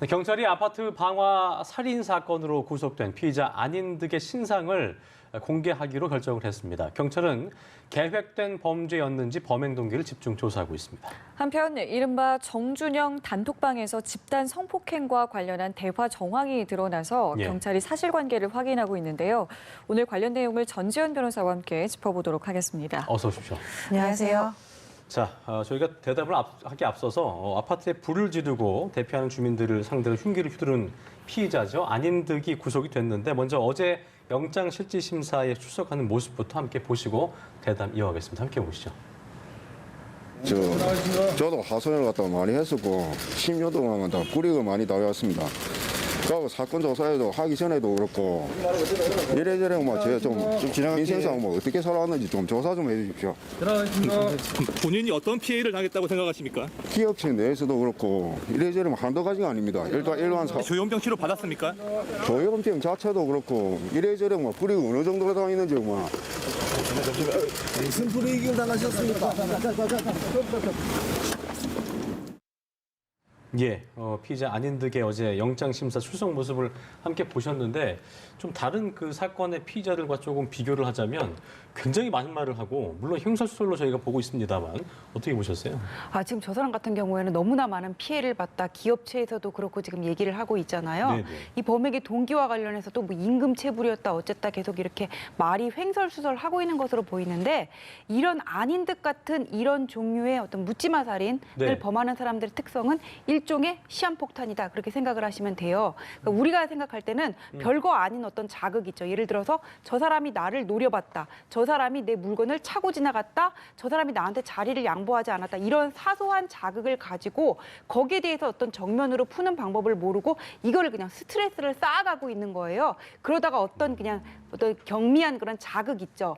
경찰이 아파트 방화 살인 사건으로 구속된 피의자 안인득의 신상을 공개하기로 결정을 했습니다. 경찰은 계획된 범죄였는지 범행 동기를 집중 조사하고 있습니다. 한편 이른바 정준영 단톡방에서 집단 성폭행과 관련한 대화 정황이 드러나서 경찰이 사실관계를 확인하고 있는데요. 오늘 관련 내용을 전지현 변호사와 함께 짚어보도록 하겠습니다. 어서 오십시오. 안녕하세요. 자, 저희가 대답을 하기 앞서서 아파트에 불을 지르고 대피하는 주민들을 상대로 흉기를 휘두른 피의자죠. 안인득이 구속이 됐는데 먼저 어제 영장실질심사에 출석하는 모습부터 함께 보시고 대담 이어가겠습니다. 함께 보시죠. 저도 하소연을 갖다가 많이 했었고 10년 동안 다 꾸리고 많이 다녔습니다. 그리고 사건 조사에도 하기 전에도 그렇고 이래저래 제가 좀 지난 인생상 어떻게 살아왔는지 좀 조사 좀 해주십시오. 본인이 어떤 피해를 당했다고 생각하십니까? 기업체 내에서도 그렇고 이래저래 한두 가지가 아닙니다. 일반 조현병 치료 받았습니까? 조현병 자체도 그렇고 이래저래 꾸리고 어느 정도로 당했는지 무슨 불이익을 당하셨습니까? 피의자 안인득의 어제 영장심사 출석 모습을 함께 보셨는데 좀 다른 그 사건의 피의자들과 조금 비교를 하자면 굉장히 많은 말을 하고 물론 형사소설로 저희가 보고 있습니다만 어떻게 보셨어요? 지금 저 사람 같은 경우에는 너무나 많은 피해를 봤다. 기업체에서도 그렇고 지금 얘기를 하고 있잖아요. 네네. 이 범액의 동기와 관련해서도 뭐 임금 체불이었다 어쨌다 계속 이렇게 말이 횡설수설하고 있는 것으로 보이는데 이런 안인득 같은 이런 종류의 어떤 묻지마 살인을 범하는 사람들의 특성은 일종의 시한폭탄이다. 그렇게 생각을 하시면 돼요. 그러니까 우리가 생각할 때는 별거 아닌 어떤 자극 있죠. 예를 들어서 저 사람이 나를 노려봤다. 저 사람이 내 물건을 차고 지나갔다. 저 사람이 나한테 자리를 양보하지 않았다. 이런 사소한 자극을 가지고 거기에 대해서 어떤 정면으로 푸는 방법을 모르고 이거를 그냥 스트레스를 쌓아가고 있는 거예요. 그러다가 어떤 경미한 그런 자극 있죠.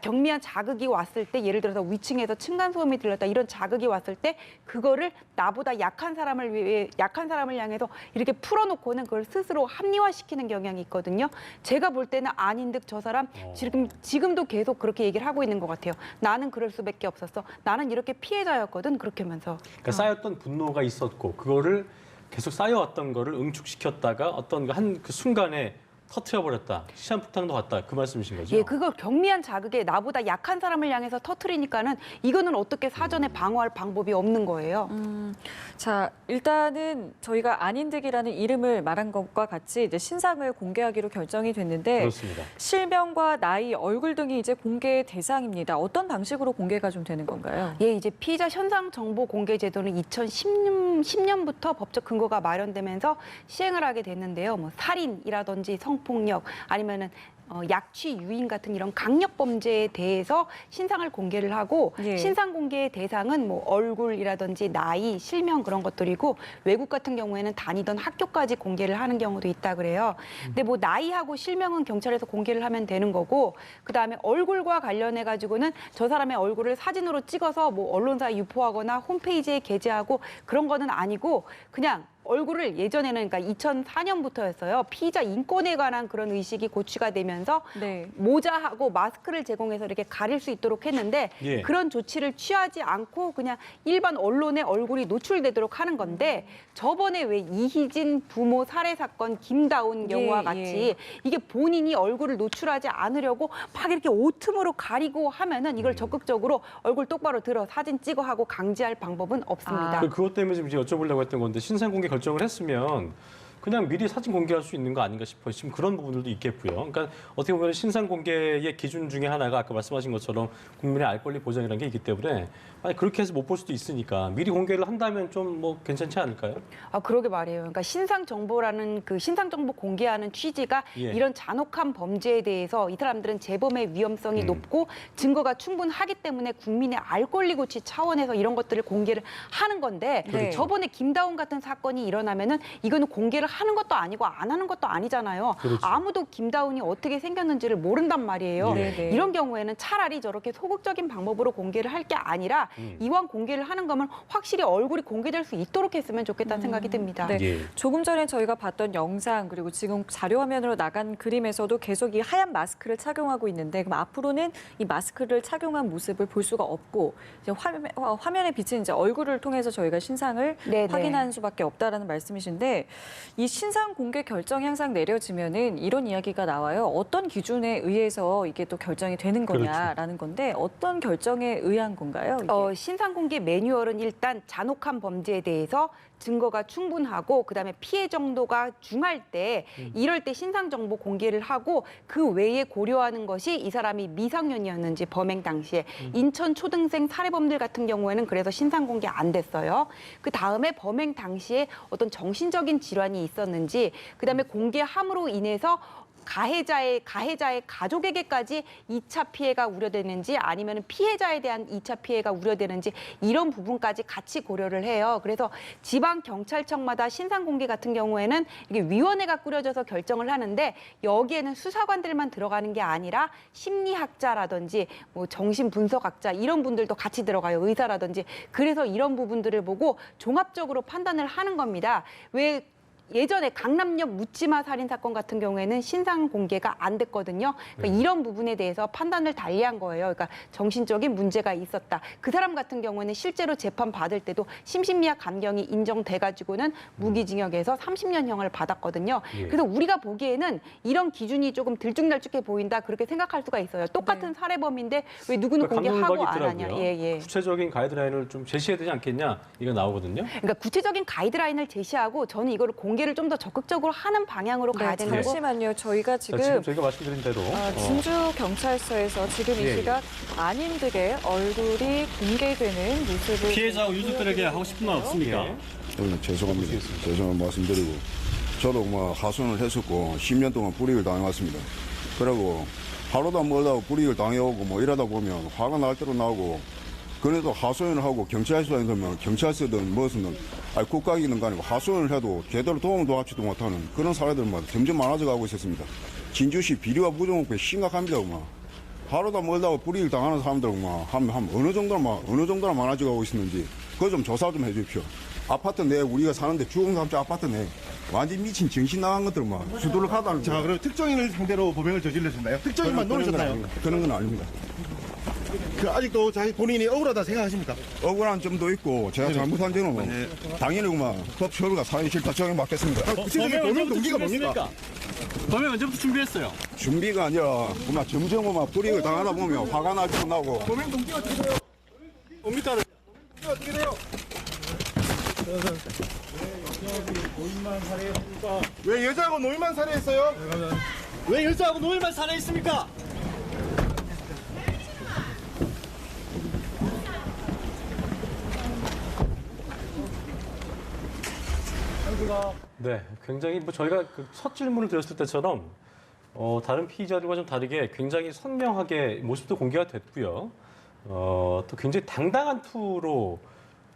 경미한 자극이 왔을 때 예를 들어서 위층에서 층간소음이 들렸다 이런 자극이 왔을 때 그거를 나보다 약한 사람을 향해서 이렇게 풀어놓고는 그걸 스스로 합리화시키는 경향이 있거든요. 제가 볼 때는 안인득 저 사람 지금도 계속 그렇게 얘기를 하고 있는 것 같아요. 나는 그럴 수밖에 없었어. 나는 이렇게 피해자였거든. 그렇게 하면서. 그러니까 쌓였던 분노가 있었고 그거를 계속 쌓여왔던 거를 응축시켰다가 어떤 한 그 순간에 터트려버렸다. 시한폭탄도 갔다. 그 말씀이신 거죠? 예, 그걸 경미한 자극에 나보다 약한 사람을 향해서 터트리니까는 이거는 어떻게 사전에 방어할 방법이 없는 거예요. 자, 일단은 저희가 안인득이라는 이름을 말한 것과 같이 이제 신상을 공개하기로 결정이 됐는데 그렇습니다. 실명과 나이, 얼굴 등이 이제 공개 대상입니다. 어떤 방식으로 공개가 좀 되는 건가요? 예, 이제 피의자 현상 정보 공개 제도는 2010년부터 법적 근거가 마련되면서 시행을 하게 됐는데요. 뭐 살인이라든지 성폭력 아니면은 약취, 유인 같은 이런 강력 범죄에 대해서 신상을 공개를 하고 신상 공개의 대상은 뭐 얼굴이라든지 나이, 실명 그런 것들이고 외국 같은 경우에는 다니던 학교까지 공개를 하는 경우도 있다 그래요. 근데 뭐 나이하고 실명은 경찰에서 공개를 하면 되는 거고 그다음에 얼굴과 관련해 가지고는 저 사람의 얼굴을 사진으로 찍어서 뭐 언론사에 유포하거나 홈페이지에 게재하고 그런 거는 아니고 그냥 얼굴을 예전에는 그러니까 2004년부터였어요. 피의자 인권에 관한 그런 의식이 고취가 되면서 모자하고 마스크를 제공해서 이렇게 가릴 수 있도록 했는데 그런 조치를 취하지 않고 그냥 일반 언론에 얼굴이 노출되도록 하는 건데 저번에 왜 이희진 부모 살해 사건 김다운 경우와 같이 이게 본인이 얼굴을 노출하지 않으려고 막 이렇게 오틈으로 가리고 하면은 이걸 적극적으로 얼굴 똑바로 들어 사진 찍어 하고 강제할 방법은 없습니다. 그것 때문에 지금 여쭤보려고 했던 건데 신상 공개 결정을 했으면 그냥 미리 사진 공개할 수 있는 거 아닌가 싶어요. 지금 그런 부분들도 있겠고요. 그러니까 어떻게 보면 신상 공개의 기준 중에 하나가 아까 말씀하신 것처럼 국민의 알 권리 보장이라는 게 있기 때문에 아니 그렇게 해서 못 볼 수도 있으니까 미리 공개를 한다면 좀 뭐 괜찮지 않을까요? 그러게 말이에요. 그러니까 신상 정보라는 그 신상 정보 공개하는 취지가 이런 잔혹한 범죄에 대해서 이 사람들은 재범의 위험성이 높고 증거가 충분하기 때문에 국민의 알 권리 고취 차원에서 이런 것들을 공개를 하는 건데 저번에 김다운 같은 사건이 일어나면은 이거는 공개를 하는 것도 아니고 안 하는 것도 아니잖아요. 그렇죠. 아무도 김다운이 어떻게 생겼는지를 모른단 말이에요. 네. 이런 경우에는 차라리 저렇게 소극적인 방법으로 공개를 할 게 아니라 이왕 공개를 하는 거면 확실히 얼굴이 공개될 수 있도록 했으면 좋겠다는 생각이 듭니다. 네. 예. 조금 전에 저희가 봤던 영상 그리고 지금 자료 화면으로 나간 그림에서도 계속 이 하얀 마스크를 착용하고 있는데 그럼 앞으로는 이 마스크를 착용한 모습을 볼 수가 없고 이제 화면에 비친 이제 얼굴을 통해서 저희가 신상을 네네. 확인하는 수밖에 없다라는 말씀이신데 이 신상 공개 결정이 항상 내려지면은 이런 이야기가 나와요. 어떤 기준에 의해서 이게 또 결정이 되는 거냐라는 건데 어떤 결정에 의한 건가요? 이게? 신상 공개 매뉴얼은 일단 잔혹한 범죄에 대해서 증거가 충분하고 그다음에 피해 정도가 중할 때 이럴 때 신상 정보 공개를 하고 그 외에 고려하는 것이 이 사람이 미성년이었는지 범행 당시에 인천 초등생 살해범들 같은 경우에는 그래서 신상 공개 안 됐어요. 그 다음에 범행 당시에 어떤 정신적인 질환이 있었는지 그다음에 공개함으로 인해서 가해자의 가족에게까지 2차 피해가 우려되는지 아니면 피해자에 대한 2차 피해가 우려되는지 이런 부분까지 같이 고려를 해요. 그래서 지방 경찰청마다 신상 공개 같은 경우에는 이게 위원회가 꾸려져서 결정을 하는데 여기에는 수사관들만 들어가는 게 아니라 심리학자라든지 뭐 정신분석학자 이런 분들도 같이 들어가요. 의사라든지. 그래서 이런 부분들을 보고 종합적으로 판단을 하는 겁니다. 왜 예전에 강남역 묻지마 살인 사건 같은 경우에는 신상 공개가 안 됐거든요. 그러니까 이런 부분에 대해서 판단을 달리한 거예요. 그러니까 정신적인 문제가 있었다. 그 사람 같은 경우에는 실제로 재판 받을 때도 심신미약 감경이 인정돼가지고는 무기징역에서 30년형을 받았거든요. 그래서 우리가 보기에는 이런 기준이 조금 들쭉날쭉해 보인다 그렇게 생각할 수가 있어요. 똑같은 살해범인데 왜 누구는 공개하고 안 하냐. 구체적인 가이드라인을 좀 제시해야 되지 않겠냐 이거 나오거든요. 그러니까 구체적인 가이드라인을 제시하고 저는 이거를 공개를 좀 더 적극적으로 하는 방향으로 가야 되는 거고. 잠시만요. 저희가 지금 저희가 말씀드린 대로 진주 경찰서에서 지금 이 시각 안임들의 얼굴이 공개되는 모습을 피해자하고 유족들에게 하고 싶은 말 없습니까? 죄송합니다. 죄송한 말씀드리고 저도 뭐 하소연을 했었고 10년 동안 불이익을 당해왔습니다. 그리고 하루도 멀다고 불이익을 당해오고 뭐 이러다 보면 화가 날 대로 나오고 그래도 하소연을 하고 경찰서에 가면 경찰서든 무엇이든 국가기능 아니고 하소연을 해도 제대로 도움도 받지도 못하는 그런 사례들만 점점 많아져 가고 있었습니다. 진주시 비리와 부정부패 심각합니다. 하루도 멀다고 불이익을 당하는 사람들 어느 정도나 많아져 가고 있었는지 그거 좀 조사 좀 해주십시오. 아파트 내 우리가 사는데 주공삼자 아파트 내 완전 미친 정신 나간 것들 수두룩하다는. 자, 그럼 특정인을 상대로 범행을 저질렀나요? 특정인만 노리셨나요? 그런 건 아닙니다. 아직도 자기 본인이 억울하다 생각하십니까? 억울한 점도 있고 제가 잘못한 점은 당연히 법 처벌과 사회 실타 적용 받겠습니다. 구체적인 범행 동기가 뭡니까? 범행 언제부터 준비했어요? 준비가 아니라 점점 불이익을 당하다 보면 화가 날도 나고. 범행 동기가 어떻게 돼요? 뭡니까? 어떻게 돼요? 왜 여자하고 노인만 살해했어요? 왜 여자하고 노인만 살해했습니까? 네, 굉장히 저희가 첫 질문을 드렸을 때처럼 다른 피의자들과 좀 다르게 굉장히 선명하게 모습도 공개가 됐고요. 또 굉장히 당당한 투로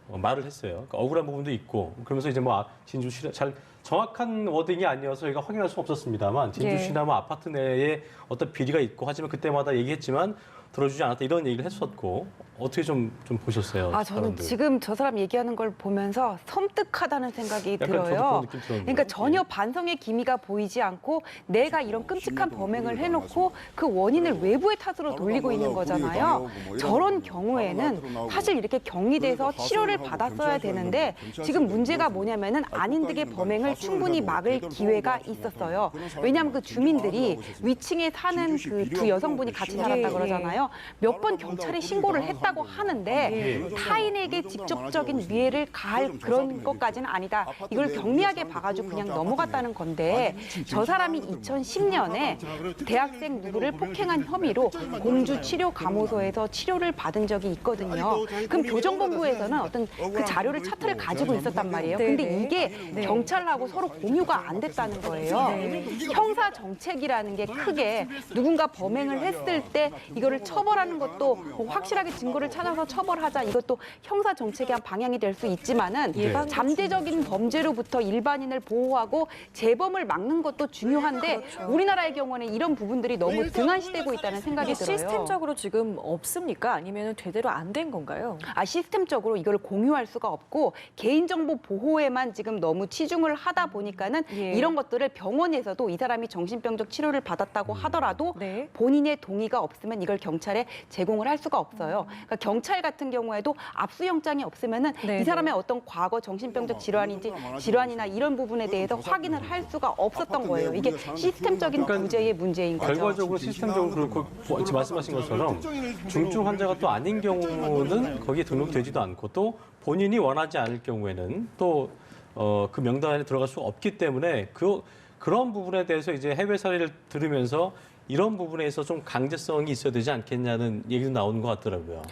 말을 했어요. 그러니까 억울한 부분도 있고 그러면서 이제 진주시 잘 정확한 워딩이 아니어서 저희가 확인할 수는 없었습니다만 진주시나 아파트 내에 어떤 비리가 있고 하지만 그때마다 얘기했지만 들어주지 않았다 이런 얘기를 했었고 어떻게 좀 보셨어요? 저는 사람들? 지금 저 사람 얘기하는 걸 보면서 섬뜩하다는 생각이 약간 저도 들어요. 그런 느낌 들었는데. 그러니까 전혀 반성의 기미가 보이지 않고 내가 이런 끔찍한 범행을 해놓고 그 원인을 외부의 탓으로 돌리고 있는 거잖아요. 저런 경우에는 사실 이렇게 격리돼서 치료를 받았어야 되는데 지금 문제가 뭐냐면은 안인득의 범행을 충분히 막을 기회가 있었어요. 왜냐하면 그 주민들이 위층에 사는 그 두 여성분이 같이 살았다 그러잖아요. 몇 번 경찰에 신고를 했다고 하는데 타인에게 직접적인 위해를 가할 그런 것까지는 아니다. 이걸 경미하게 봐가지고 그냥 넘어갔다는 건데 저 사람이 2010년에 대학생 누구를 폭행한 혐의로 공주 치료 감호소에서 치료를 받은 적이 있거든요. 그럼 교정본부에서는 어떤 그 자료를 차트를 가지고 있었단 말이에요. 근데 이게 경찰하고 서로 공유가 안 됐다는 거예요. 형사 정책이라는 게 크게 누군가 범행을 했을 때 이거를 처벌하는 것도 뭐 확실하게 증거를 찾아서 처벌하자 이것도 형사 정책의 한 방향이 될 수 있지만은 예방 잠재적인 범죄로부터 일반인을 보호하고 재범을 막는 것도 중요한데 우리나라의 경우는 이런 부분들이 너무 등한시되고 있다는 생각이 이게 들어요. 시스템적으로 지금 없습니까? 아니면 되대로 안 된 건가요? 시스템적으로 이걸 공유할 수가 없고 개인정보 보호에만 지금 너무 치중을 하다 보니까는 예. 이런 것들을 병원에서도 이 사람이 정신병적 치료를 받았다고 하더라도 네. 본인의 동의가 없으면 이걸 경찰에 제공을 할 수가 없어요. 그러니까 경찰 같은 경우에도 압수영장이 없으면은 네, 이 사람의 어떤 과거 정신병적 질환이나 이런 부분에 대해서 확인을 할 수가 없었던 거예요. 이게 시스템적인 부재의 문제인 거죠. 결과적으로 시스템적으로 그렇고 지금 말씀하신 것처럼 중증 환자가 또 아닌 경우는 거기에 등록되지도 않고 또 본인이 원하지 않을 경우에는 또 그 명단에 들어갈 수가 없기 때문에 그런 부분에 대해서 이제 해외 사례를 들으면서 이런 부분에 있어서 좀 강제성이 있어야 되지 않겠냐는 얘기도 나오는 것 같더라고요.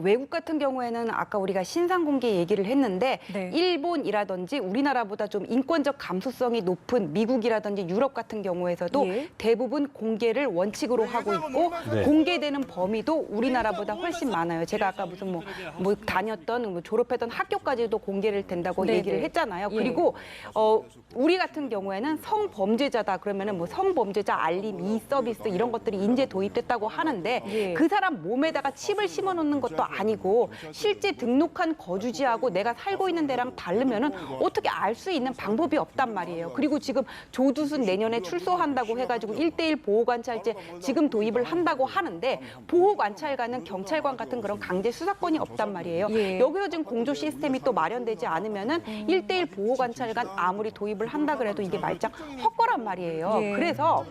외국 같은 경우에는 아까 우리가 신상 공개 얘기를 했는데 네. 일본이라든지 우리나라보다 좀 인권적 감수성이 높은 미국이라든지 유럽 같은 경우에서도 예. 대부분 공개를 원칙으로 하고 있고 네. 공개되는 범위도 우리나라보다 훨씬 많아요. 제가 아까 무슨 뭐 다녔던 뭐 졸업했던 학교까지도 공개를 된다고 네네. 얘기를 했잖아요. 예. 그리고 우리 같은 경우에는 성범죄자다 그러면은 뭐 성범죄자 알림 이 서비스 이런 것들이 인제 도입됐다고 하는데 예. 그 사람 몸에다가 칩을 심어 놓는 것도 아니고 실제 등록한 거주지하고 내가 살고 있는 데랑 다르면은 어떻게 알 수 있는 방법이 없단 말이에요. 그리고 지금 조두순 내년에 출소한다고 해가지고 1:1 보호관찰제 지금 도입을 한다고 하는데 보호관찰관은 경찰관 같은 그런 강제 수사권이 없단 말이에요. 예. 여기서 지금 공조 시스템이 또 마련되지 않으면은 1:1 보호관찰관 아무리 도입을 한다 그래도 이게 말짱 헛거란 말이에요. 예. 그래서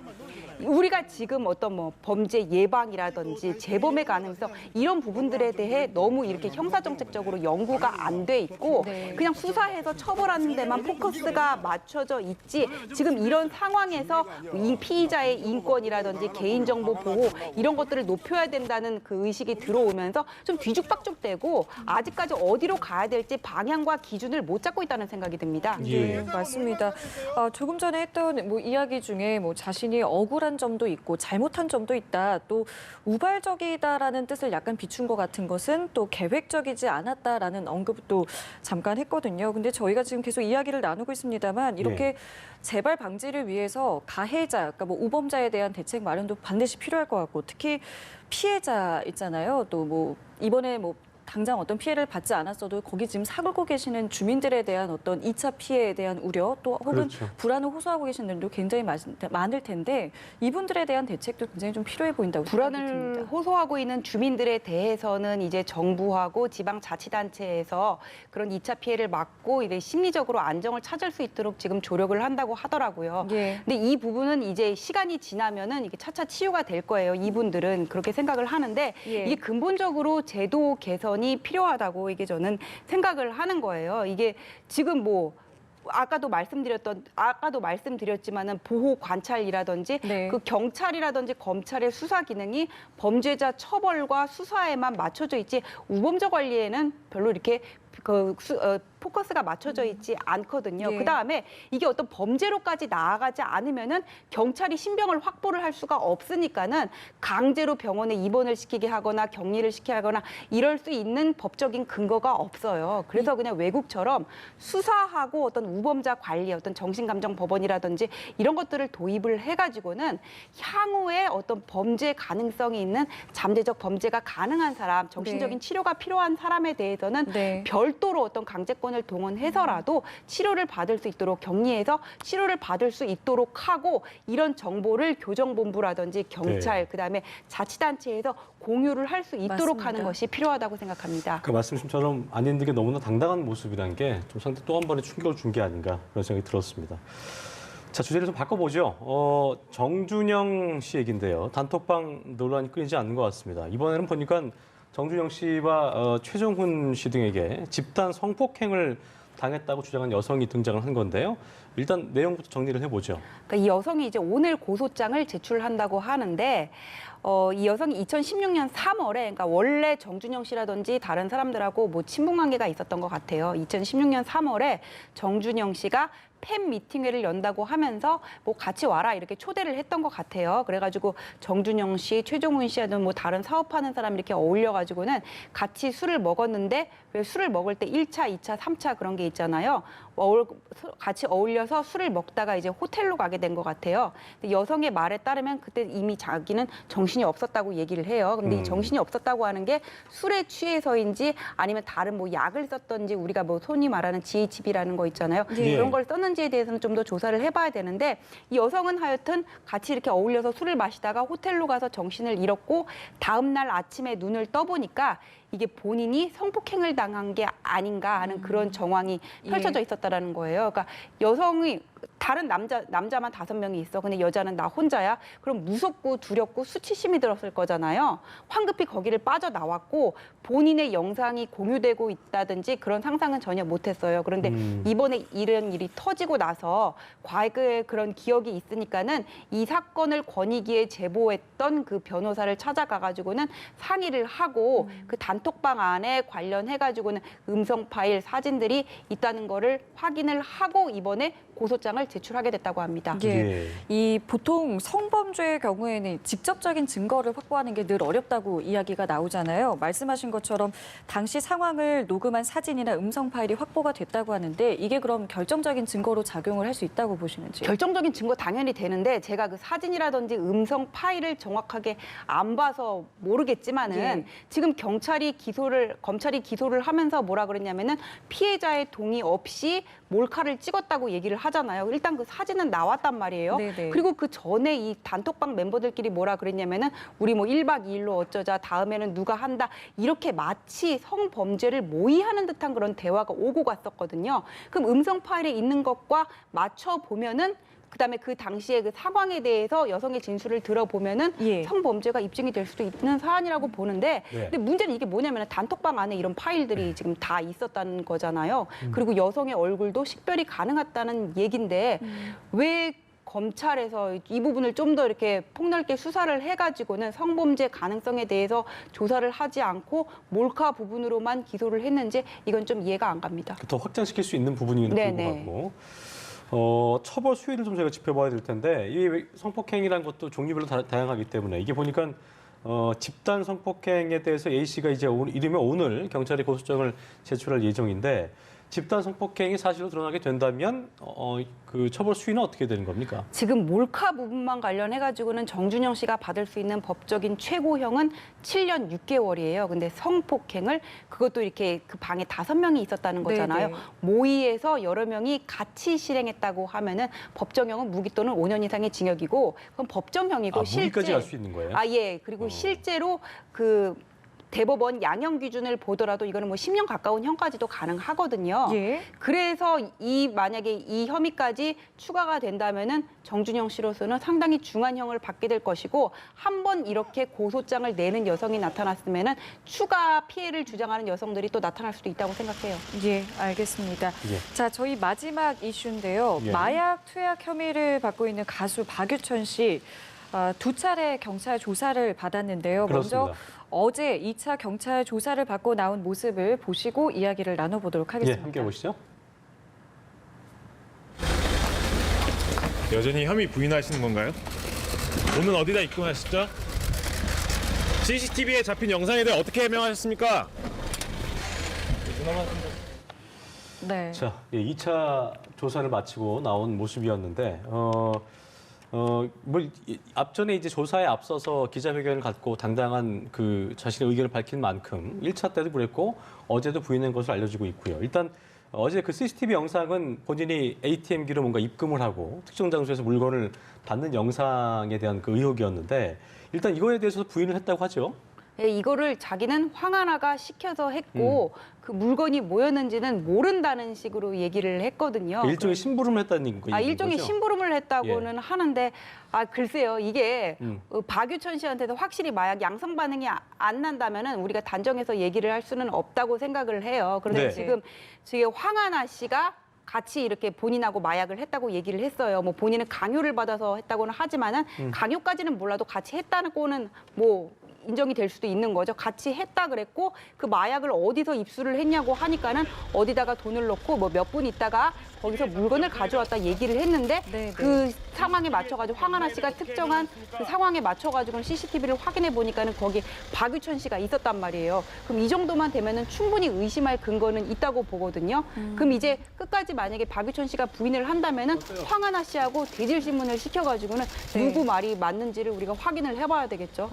우리가 지금 어떤 뭐 범죄 예방이라든지 재범의 가능성 이런 부분들에 대해 너무 이렇게 형사정책적으로 연구가 안 돼 있고 네. 그냥 수사해서 처벌하는 데만 포커스가 맞춰져 있지 지금 이런 상황에서 이 피의자의 인권이라든지 개인정보 보호 이런 것들을 높여야 된다는 그 의식이 들어오면서 좀 뒤죽박죽되고 아직까지 어디로 가야 될지 방향과 기준을 못 잡고 있다는 생각이 듭니다. 예. 네, 맞습니다. 조금 전에 했던 뭐 이야기 중에 뭐 자신이 억울한 점도 있고 잘못한 점도 있다. 또 우발적이다라는 뜻을 약간 비춘 것 같은 것은 또 계획적이지 않았다라는 언급도 잠깐 했거든요. 근데 저희가 지금 계속 이야기를 나누고 있습니다만 이렇게 재발 방지를 위해서 가해자, 그러니까 뭐 우범자에 대한 대책 마련도 반드시 필요할 것 같고 특히 피해자 있잖아요. 또 뭐 이번에 뭐 당장 어떤 피해를 받지 않았어도 거기 지금 사글고 계시는 주민들에 대한 어떤 2차 피해에 대한 우려 또 혹은 그렇죠. 불안을 호소하고 계신 분들도 굉장히 많을 텐데 이분들에 대한 대책도 굉장히 좀 필요해 보인다고 생각이 불안을 듭니다. 호소하고 있는 주민들에 대해서는 이제 정부하고 지방자치단체에서 그런 2차 피해를 막고 이제 심리적으로 안정을 찾을 수 있도록 지금 조력을 한다고 하더라고요. 예. 근데 이 부분은 이제 시간이 지나면은 이게 차차 치유가 될 거예요. 이분들은 그렇게 생각을 하는데 예. 이게 근본적으로 제도 개선이 필요하다고 이게 저는 생각을 하는 거예요. 이게 지금 뭐 아까도 말씀드렸지만은 보호 관찰이라든지 네. 그 경찰이라든지 검찰의 수사 기능이 범죄자 처벌과 수사에만 맞춰져 있지 우범자 관리에는 별로 이렇게 포커스가 맞춰져 있지 않거든요. 예. 그다음에 이게 어떤 범죄로까지 나아가지 않으면은 경찰이 신병을 확보를 할 수가 없으니까는 강제로 병원에 입원을 시키게 하거나 격리를 시키게 하거나 이럴 수 있는 법적인 근거가 없어요. 그래서 그냥 외국처럼 수사하고 어떤 우범자 관리, 어떤 정신감정 법원이라든지 이런 것들을 도입을 해가지고는 향후에 어떤 범죄 가능성이 있는 잠재적 범죄가 가능한 사람, 정신적인 네. 치료가 필요한 사람에 대해서는 네. 별도로 어떤 강제권을 동원해서라도 치료를 받을 수 있도록 격리해서 치료를 받을 수 있도록 하고 이런 정보를 교정본부라든지 경찰 그다음에 자치단체에서 공유를 할 수 있도록 맞습니다. 하는 것이 필요하다고 생각합니다. 그 말씀처럼 안인들에게 너무나 당당한 모습이라는 게 좀 상당히 또 한 번의 충격을 준 게 아닌가 그런 생각이 들었습니다. 자, 주제를 좀 바꿔보죠. 정준영 씨 얘기인데요. 단톡방 논란이 끊이지 않는 것 같습니다. 이번에는 보니까 정준영 씨와 최정훈 씨 등에게 집단 성폭행을 당했다고 주장한 여성이 등장을 한 건데요. 일단 내용부터 정리를 해보죠. 그러니까 이 여성이 이제 오늘 고소장을 제출한다고 하는데 이 여성이 2016년 3월에 그러니까 원래 정준영 씨라든지 다른 사람들하고 뭐 친분 관계가 있었던 것 같아요. 2016년 3월에 정준영 씨가 팬 미팅회를 연다고 하면서 뭐 같이 와라 이렇게 초대를 했던 것 같아요. 그래가지고 정준영 씨, 최종훈 씨하든 뭐 다른 사업하는 사람 이렇게 어울려가지고는 같이 술을 먹었는데 왜 술을 먹을 때 1차, 2차, 3차 그런 게 있잖아요. 같이 어울려서 술을 먹다가 이제 호텔로 가게 된 것 같아요. 근데 여성의 말에 따르면 그때 이미 자기는 정신이 없었다고 얘기를 해요. 근데 이 정신이 없었다고 하는 게 술에 취해서인지 아니면 다른 뭐 약을 썼던지 우리가 뭐 손이 말하는 GHB라는 거 있잖아요. 예. 그런 걸 썼는지에 대해서는 좀 더 조사를 해봐야 되는데 이 여성은 하여튼 같이 이렇게 어울려서 술을 마시다가 호텔로 가서 정신을 잃었고 다음 날 아침에 눈을 떠보니까 이게 본인이 성폭행을 당한 게 아닌가 하는 그런 정황이 펼쳐져 있었다라는 거예요. 그러니까 여성이 다른 남자만 5명이 있어. 근데 여자는 나 혼자야. 그럼 무섭고 두렵고 수치심이 들었을 거잖아요. 황급히 거기를 빠져나왔고 본인의 영상이 공유되고 있다든지 그런 상상은 전혀 못했어요. 그런데 이번에 이런 일이 터지고 나서 과거에 그런 기억이 있으니까는 이 사건을 권익위에 제보했던 그 변호사를 찾아가가지고는 상의를 하고 그 단톡방 안에 관련해가지고는 음성 파일, 사진들이 있다는 거를 확인을 하고 이번에 고소장을 제출하게 됐다고 합니다. 예. 이 보통 성범죄의 경우에는 직접적인 증거를 확보하는 게 늘 어렵다고 이야기가 나오잖아요. 말씀하신 것처럼 당시 상황을 녹음한 사진이나 음성 파일이 확보가 됐다고 하는데 이게 그럼 결정적인 증거로 작용을 할 수 있다고 보시는지요? 결정적인 증거 당연히 되는데 제가 그 사진이라든지 음성 파일을 정확하게 안 봐서 모르겠지만은 예. 지금 검찰이 기소를 하면서 뭐라 그랬냐면은 피해자의 동의 없이 몰카를 찍었다고 얘기를 하잖아요. 일단 그 사진은 나왔단 말이에요. 네네. 그리고 그 전에 이 단톡방 멤버들끼리 뭐라 그랬냐면은 우리 뭐 1박 2일로 어쩌자 다음에는 누가 한다 이렇게 마치 성범죄를 모의하는 듯한 그런 대화가 오고 갔었거든요. 그럼 음성 파일에 있는 것과 맞춰 보면은 그다음에 그 당시에 그 상황에 대해서 여성의 진술을 들어보면은 예. 성범죄가 입증이 될 수도 있는 사안이라고 보는데 네. 근데 문제는 이게 뭐냐면 단톡방 안에 이런 파일들이 지금 다 있었다는 거잖아요. 그리고 여성의 얼굴도 식별이 가능했다는 얘긴데 왜 검찰에서 이 부분을 좀 더 이렇게 폭넓게 수사를 해가지고는 성범죄 가능성에 대해서 조사를 하지 않고 몰카 부분으로만 기소를 했는지 이건 좀 이해가 안 갑니다. 더 확장시킬 수 있는 부분임에도 네네. 불구하고 처벌 수위를 좀 저희가 짚어봐야 될 텐데 이 성폭행이라는 것도 종류별로 다양하기 때문에 이게 보니까 집단 성폭행에 대해서 A 씨가 이제 이르면 오늘 경찰에 고소장을 제출할 예정인데 집단 성폭행이 사실로 드러나게 된다면 그 처벌 수위는 어떻게 되는 겁니까? 지금 몰카 부분만 관련해가지고는 정준영 씨가 받을 수 있는 법적인 최고형은 7년 6개월이에요. 근데 성폭행을 그것도 이렇게 그 방에 5명이 있었다는 거잖아요. 네네. 모의해서 여러 명이 같이 실행했다고 하면은 법정형은 무기 또는 5년 이상의 징역이고 그건 법정형이고 무기까지 갈 수 있는 거예요? 예. 그리고 실제로 그 대법원 양형 기준을 보더라도 이거는 뭐 10년 가까운 형까지도 가능하거든요. 예. 그래서 만약에 이 혐의까지 추가가 된다면은 정준영 씨로서는 상당히 중한 형을 받게 될 것이고 한 번 이렇게 고소장을 내는 여성이 나타났으면은 추가 피해를 주장하는 여성들이 또 나타날 수도 있다고 생각해요. 예, 알겠습니다. 예. 자, 저희 마지막 이슈인데요. 예. 마약 투약 혐의를 받고 있는 가수 박유천 씨 2차례 경찰 조사를 받았는데요. 그렇습니다. 먼저 어제 2차 경찰 조사를 받고 나온 모습을 보시고 이야기를 나눠보도록 예, 하겠습니다. 함께 보시죠. 여전히 혐의 부인하시는 건가요? 돈은 어디다 입금하셨죠? CCTV에 잡힌 영상에 대해 어떻게 해명하셨습니까? 네. 자, 2차 조사를 마치고 나온 모습이었는데 앞전에 이제 조사에 앞서서 기자회견을 갖고 당당한 그 자신의 의견을 밝힌 만큼 1차 때도 그랬고 어제도 부인한 것으로 알려지고 있고요. 일단 어제 그 CCTV 영상은 본인이 ATM기로 뭔가 입금을 하고 특정 장소에서 물건을 받는 영상에 대한 그 의혹이었는데 일단 이거에 대해서 부인을 했다고 하죠. 예, 이거를 자기는 황하나가 시켜서 했고 그 물건이 뭐였는지는 모른다는 식으로 얘기를 했거든요. 일종의 심부름을 했다는 얘기인 거죠. 일종의 심부름을 했다고는 하는데 글쎄요 이게 박유천 씨한테도 확실히 마약 양성 반응이 안 난다면은 우리가 단정해서 얘기를 할 수는 없다고 생각을 해요. 그런데 네. 지금 황하나 씨가 같이 이렇게 본인하고 마약을 했다고 얘기를 했어요. 뭐 본인은 강요를 받아서 했다고는 하지만은 강요까지는 몰라도 같이 했다고는 뭐 인정이 될 수도 있는 거죠. 같이 했다 그랬고 그 마약을 어디서 입수를 했냐고 하니까는 어디다가 돈을 넣고 뭐 몇 분 있다가 거기서 물건을 가져왔다 얘기를 했는데 네, 그 상황에 맞춰가지고 황하나 씨가 특정한 그 상황에 맞춰가지고는 CCTV를 확인해 보니까는 거기 박유천 씨가 있었단 말이에요. 그럼 이 정도만 되면은 충분히 의심할 근거는 있다고 보거든요. 그럼 이제 끝까지 만약에 박유천 씨가 부인을 한다면은 황하나 씨하고 대질 신문을 시켜가지고는 네. 누구 말이 맞는지를 우리가 확인을 해봐야 되겠죠.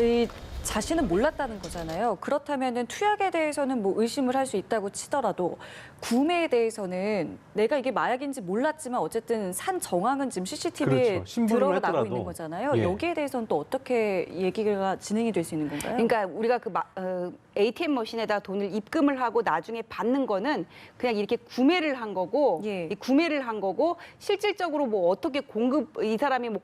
이 자신은 몰랐다는 거잖아요. 그렇다면은 투약에 대해서는 뭐 의심을 할 수 있다고 치더라도 구매에 대해서는 내가 이게 마약인지 몰랐지만 어쨌든 산 정황은 지금 CCTV에 그렇죠. 신분으로 드러나고 했더라도. 있는 거잖아요. 예. 여기에 대해서는 또 어떻게 얘기가 진행이 될 수 있는 건가요? 그러니까 우리가 그 ATM 머신에다 돈을 입금을 하고 나중에 받는 거는 그냥 이렇게 구매를 한 거고, 예. 이 구매를 한 거고 실질적으로 뭐 어떻게 이 사람이 뭐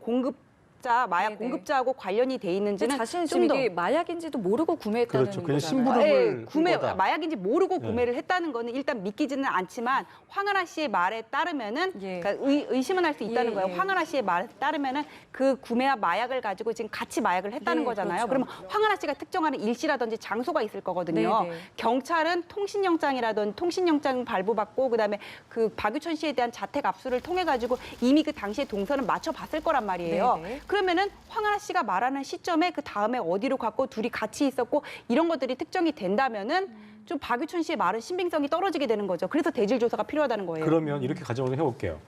마약 네네. 공급자하고 관련이 돼 근데 있는지는 자신은 지금 좀 더 이게 마약인지도 모르고 구매했다는 그렇죠. 그냥 거잖아요. 심부름을 구매 한 거다. 마약인지 모르고 네. 구매를 했다는 거는 일단 믿기지는 않지만 황하나 씨의 말에 따르면은 예. 그러니까 의심은 할 수 있다는 예, 거예요. 예. 황하나 씨의 말에 따르면은 그 구매한 마약을 가지고 지금 같이 마약을 했다는 예, 거잖아요. 그렇죠. 그러면 황하나 씨가 특정하는 일시라든지 장소가 있을 거거든요. 네, 네. 경찰은 통신영장 발부받고 그다음에 그 박유천 씨에 대한 자택 압수를 통해 가지고 이미 그 당시에 동선을 맞춰봤을 거란 말이에요. 네, 네. 그러면은 황하나 씨가 말하는 시점에 그 다음에 어디로 갔고 둘이 같이 있었고 이런 것들이 특정이 된다면은 좀 박유천 씨의 말은 신빙성이 떨어지게 되는 거죠. 그래서 대질 조사가 필요하다는 거예요. 그러면 이렇게 가정을 해볼게요.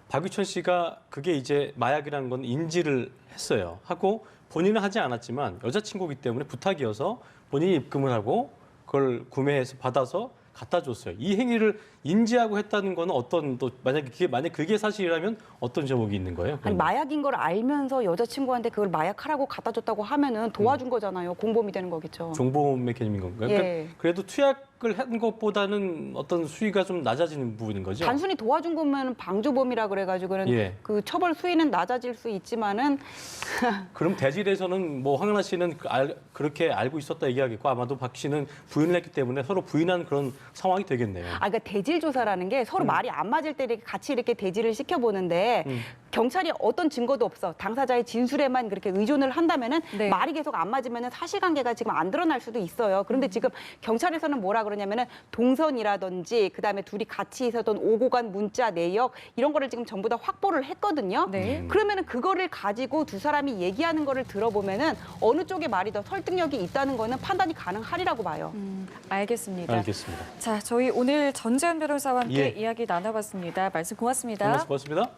박유천 씨가 그게 이제 마약이라는 건 인지를 했어요. 하고 본인은 하지 않았지만 여자친구이기 때문에 부탁이어서 본인이 입금을 하고 그걸 구매해서 받아서 갖다 줬어요. 이 행위를 인지하고 했다는 거는 어떤 또 만약 그게 사실이라면 어떤 제목이 있는 거예요? 아니 그러면? 마약인 걸 알면서 여자친구한테 그걸 마약하라고 갖다 줬다고 하면은 도와준 거잖아요. 공범이 되는 거겠죠. 종범의 개념인 건가요? 예. 그러니까 그래도 투약을 한 것보다는 어떤 수위가 좀 낮아지는 부분인 거죠? 단순히 도와준 거면 방조범이라 그래가지고는 예. 그 처벌 수위는 낮아질 수 있지만은 그럼 대질에서는 뭐 황은하 씨는 그렇게 알고 있었다 얘기하겠고 아마도 박 씨는 부인을 했기 때문에 서로 부인한 그런 상황이 되겠네요. 그러니까 대질 조사라는 게 서로 말이 안 맞을 때 이렇게 같이 이렇게 대질을 시켜보는데 경찰이 어떤 증거도 없어 당사자의 진술에만 그렇게 의존을 한다면은 네. 말이 계속 안 맞으면은 사실관계가 지금 안 드러날 수도 있어요. 그런데 지금 경찰에서는 뭐라 그러냐면은 동선이라든지 그다음에 둘이 같이 있었던 오고 간 문자 내역 이런 거를 지금 전부 다 확보를 했거든요. 네. 그러면은 그거를 가지고 두 사람이 얘기하는 거를 들어보면은 어느 쪽의 말이 더 설득력이 있다는 거는 판단이 가능하리라고 봐요. 알겠습니다. 알겠습니다. 자, 저희 오늘 전재현 변호사와 함께 예. 이야기 나눠봤습니다. 말씀 고맙습니다. 고맙습니다.